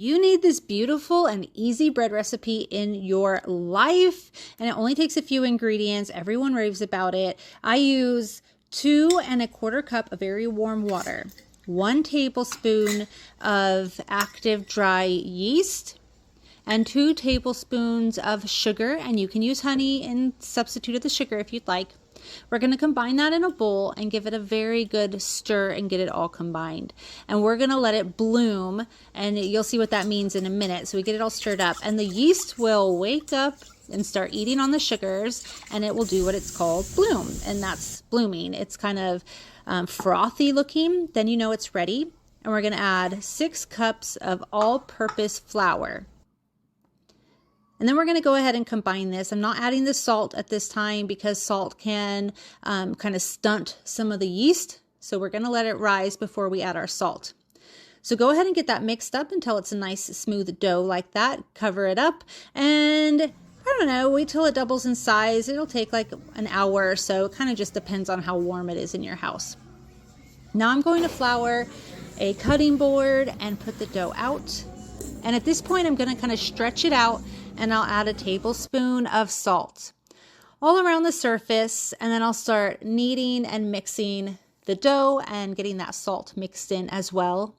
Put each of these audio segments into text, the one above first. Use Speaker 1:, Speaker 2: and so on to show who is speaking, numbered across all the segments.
Speaker 1: You need this beautiful and easy bread recipe in your life, and it only takes a few ingredients. Everyone raves about it. I use 2¼ cup of very warm water, 1 tablespoon of active dry yeast, and 2 tablespoons of sugar, and you can use honey and substitute the sugar if you'd like. We're going to combine that in a bowl and give it a very good stir and get it all combined. And we're going to let it bloom, and you'll see what that means in a minute. So we get it all stirred up, and the yeast will wake up and start eating on the sugars, and it will do what it's called bloom, and that's blooming. It's kind of frothy looking. Then you know it's ready, and we're going to add 6 cups of all-purpose flour. And then we're going to go ahead and combine this. I'm not adding the salt at this time because salt can kind of stunt some of the yeast. So we're going to let it rise before we add our salt. So go ahead and get that mixed up until it's a nice smooth dough like that. Cover it up and I don't know, wait till it doubles in size. It'll take like an hour or so. It kind of just depends on how warm it is in your house. Now I'm going to flour a cutting board and put the dough out. And at this point, I'm going to kind of stretch it out, and I'll add a tablespoon of salt all around the surface, and then I'll start kneading and mixing the dough and getting that salt mixed in as well.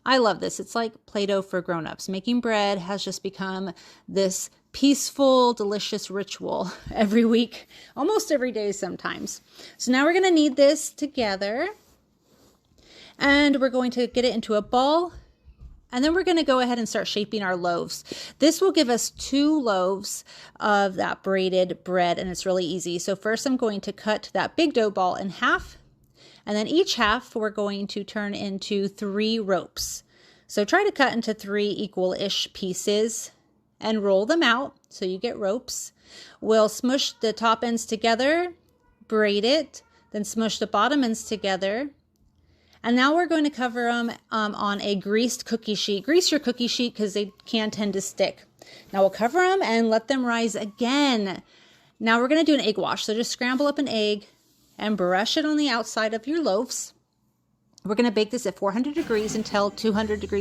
Speaker 1: I love this. It's like Play-Doh for grown-ups. Making bread has just become this peaceful, delicious ritual every week, almost every day sometimes. So now we're going to knead this together, and we're going to get it into a ball. And then we're going to go ahead and start shaping our loaves. This will give us 2 loaves of that braided bread, and it's really easy. So first I'm going to cut that big dough ball in half, and then each half we're going to turn into 3 ropes. So try to cut into 3 equal-ish pieces and roll them out so you get ropes. We'll smush the top ends together, braid it, then smush the bottom ends together. And now we're going to cover them on a greased cookie sheet. Grease your cookie sheet because they can tend to stick. Now we'll cover them and let them rise again. Now we're going to do an egg wash. So just scramble up an egg and brush it on the outside of your loaves. We're going to bake this at 400 degrees until 200 degrees.